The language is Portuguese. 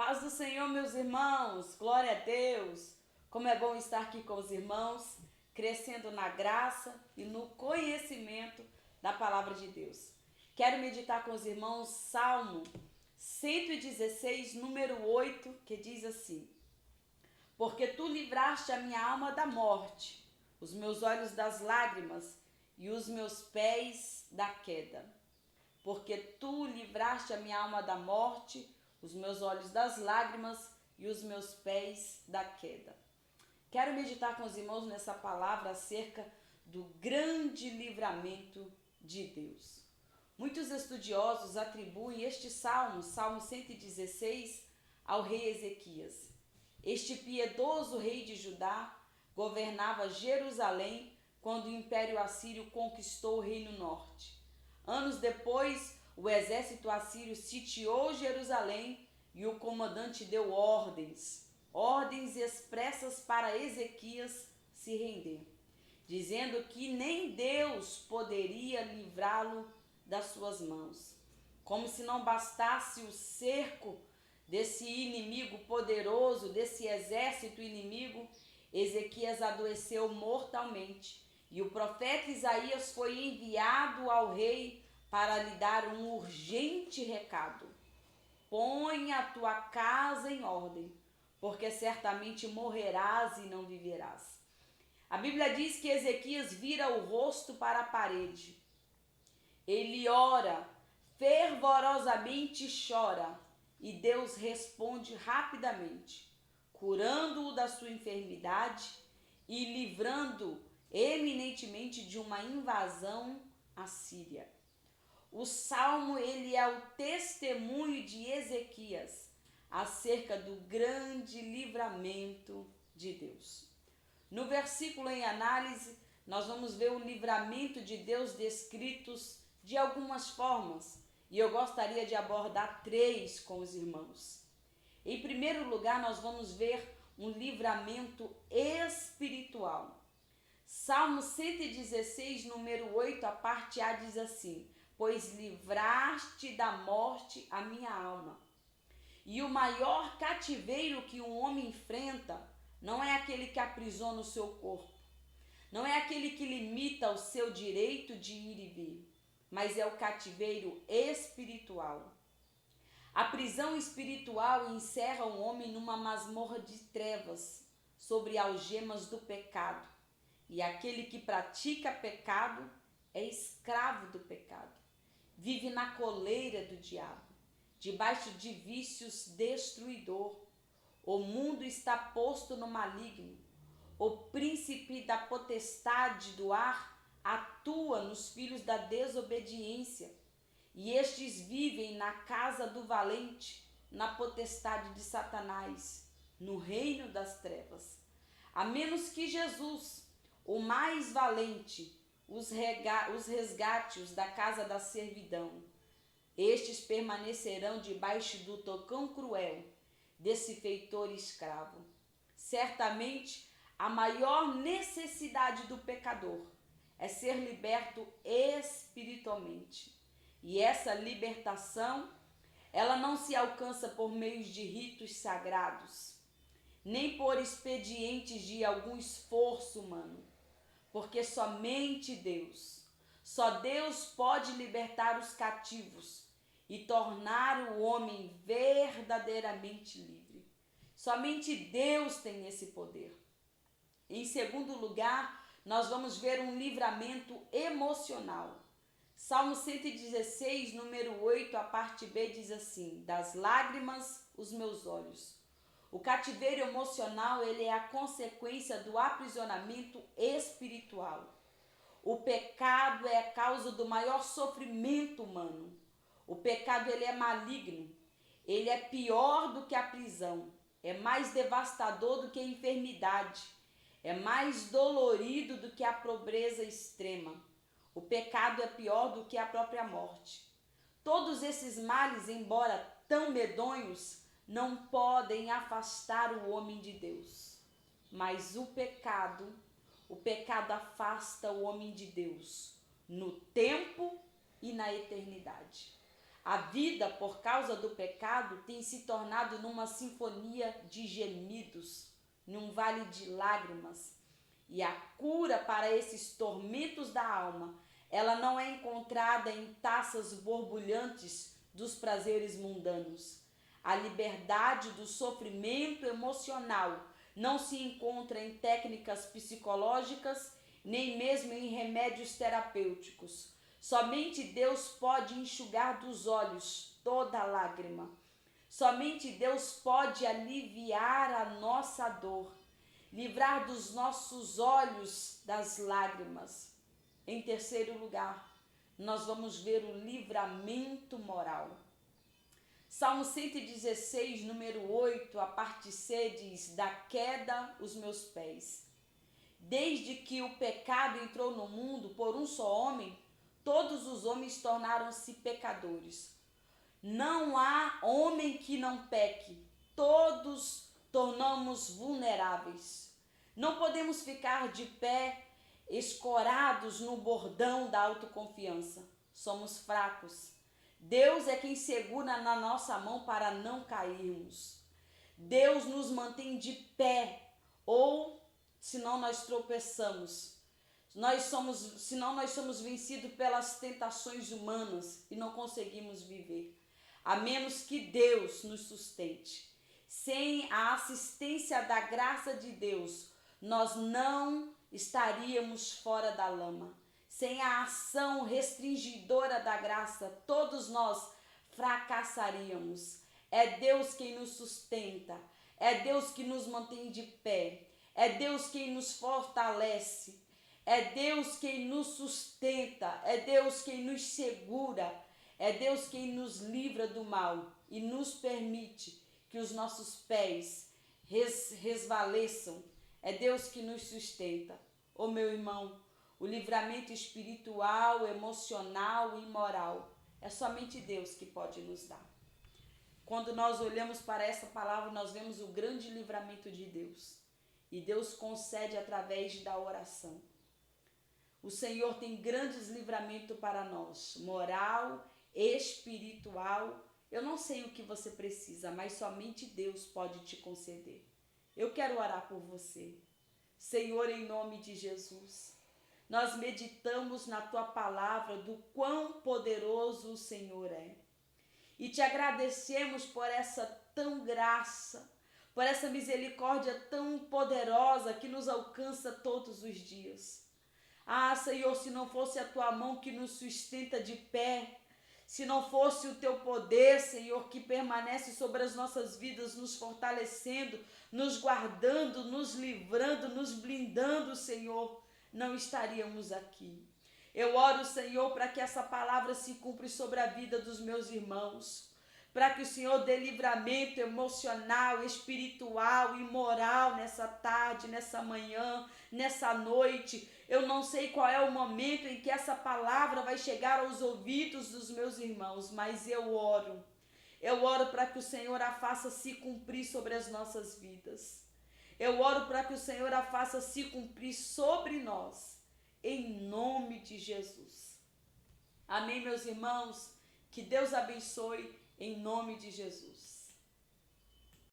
Paz do Senhor, meus irmãos, glória a Deus. Como é bom estar aqui com os irmãos, crescendo na graça e no conhecimento da palavra de Deus. Quero meditar com os irmãos Salmo 116, número 8, que diz assim: Porque tu livraste a minha alma da morte, os meus olhos das lágrimas e os meus pés da queda. Porque tu livraste a minha alma da morte, os meus olhos das lágrimas e os meus pés da queda. Quero meditar com os irmãos nessa palavra acerca do grande livramento de Deus. Muitos estudiosos atribuem este salmo, Salmo 116, ao rei Ezequias. Este piedoso rei de Judá governava Jerusalém quando o Império Assírio conquistou o Reino Norte. Anos depois, o exército assírio sitiou Jerusalém e o comandante deu ordens expressas para Ezequias se render, dizendo que nem Deus poderia livrá-lo das suas mãos. Como se não bastasse o cerco desse inimigo poderoso, desse exército inimigo, Ezequias adoeceu mortalmente. E o profeta Isaías foi enviado ao rei para lhe dar um urgente recado: põe a tua casa em ordem, porque certamente morrerás e não viverás. A Bíblia diz que Ezequias vira o rosto para a parede. Ele ora, fervorosamente chora, e Deus responde rapidamente, curando-o da sua enfermidade e livrando-o eminentemente de uma invasão assíria. O salmo ele é o testemunho de Ezequias acerca do grande livramento de Deus. No versículo em análise, nós vamos ver o livramento de Deus descritos de algumas formas, e eu gostaria de abordar 3 com os irmãos. Em primeiro lugar, nós vamos ver um livramento espiritual. Salmo 116, número 8, a parte A diz assim: pois livraste da morte a minha alma. E o maior cativeiro que um homem enfrenta não é aquele que aprisiona o seu corpo, não é aquele que limita o seu direito de ir e vir, mas é o cativeiro espiritual. A prisão espiritual encerra o homem numa masmorra de trevas, sobre algemas do pecado. E aquele que pratica pecado é escravo do pecado. Vive na coleira do diabo, debaixo de vícios destruidor. O mundo está posto no maligno. O príncipe da potestade do ar atua nos filhos da desobediência. E estes vivem na casa do valente, na potestade de Satanás, no reino das trevas. A menos que Jesus, o mais valente, os resgate-os da casa da servidão. Estes permanecerão debaixo do tocão cruel desse feitor escravo. Certamente, a maior necessidade do pecador é ser liberto espiritualmente. E essa libertação, ela não se alcança por meio de ritos sagrados, nem por expedientes de algum esforço humano, porque somente só Deus pode libertar os cativos e tornar o homem verdadeiramente livre. Somente Deus tem esse poder. Em segundo lugar, nós vamos ver um livramento emocional. Salmo 116, número 8, a parte B diz assim: das lágrimas os meus olhos. O cativeiro emocional ele é a consequência do aprisionamento espiritual. O pecado é a causa do maior sofrimento humano. O pecado ele é maligno. Ele é pior do que a prisão. É mais devastador do que a enfermidade. É mais dolorido do que a pobreza extrema. O pecado é pior do que a própria morte. Todos esses males, embora tão medonhos, não podem afastar o homem de Deus. Mas o pecado afasta o homem de Deus no tempo e na eternidade. A vida, por causa do pecado, tem se tornado numa sinfonia de gemidos, num vale de lágrimas. E a cura para esses tormentos da alma, ela não é encontrada em taças borbulhantes dos prazeres mundanos. A liberdade do sofrimento emocional não se encontra em técnicas psicológicas, nem mesmo em remédios terapêuticos. Somente Deus pode enxugar dos olhos toda lágrima. Somente Deus pode aliviar a nossa dor, livrar dos nossos olhos das lágrimas. Em terceiro lugar, nós vamos ver o livramento moral. Salmo 116, número 8, a parte C diz: da queda os meus pés. Desde que o pecado entrou no mundo por um só homem, todos os homens tornaram-se pecadores. Não há homem que não peque, todos tornamos vulneráveis. Não podemos ficar de pé, escorados no bordão da autoconfiança. Somos fracos. Deus é quem segura na nossa mão para não cairmos. Deus nos mantém de pé, ou senão nós tropeçamos. Senão nós somos vencidos pelas tentações humanas e não conseguimos viver, a menos que Deus nos sustente. Sem a assistência da graça de Deus, nós não estaríamos fora da lama. Sem a ação restringidora da graça, todos nós fracassaríamos. É Deus quem nos sustenta, é Deus que nos mantém de pé, é Deus quem nos fortalece, é Deus quem nos sustenta, é Deus quem nos segura, é Deus quem nos livra do mal e nos permite que os nossos pés resvaleçam. É Deus que nos sustenta. Ô meu irmão, o livramento espiritual, emocional e moral é somente Deus que pode nos dar. Quando nós olhamos para essa palavra, nós vemos o grande livramento de Deus. E Deus concede através da oração. O Senhor tem grandes livramentos para nós, moral, espiritual. Eu não sei o que você precisa, mas somente Deus pode te conceder. Eu quero orar por você. Senhor, em nome de Jesus, nós meditamos na Tua palavra do quão poderoso o Senhor é. E te agradecemos por essa tão graça, por essa misericórdia tão poderosa que nos alcança todos os dias. Ah, Senhor, se não fosse a Tua mão que nos sustenta de pé, se não fosse o Teu poder, Senhor, que permanece sobre as nossas vidas, nos fortalecendo, nos guardando, nos livrando, nos blindando, Senhor, não estaríamos aqui. Eu oro, Senhor, para que essa palavra se cumpra sobre a vida dos meus irmãos, para que o Senhor dê livramento emocional, espiritual e moral nessa tarde, nessa manhã, nessa noite. Eu não sei qual é o momento em que essa palavra vai chegar aos ouvidos dos meus irmãos, mas eu oro. Eu oro para que o Senhor a faça se cumprir sobre as nossas vidas. Eu oro para que o Senhor a faça se cumprir sobre nós, em nome de Jesus. Amém, meus irmãos? Que Deus abençoe em nome de Jesus.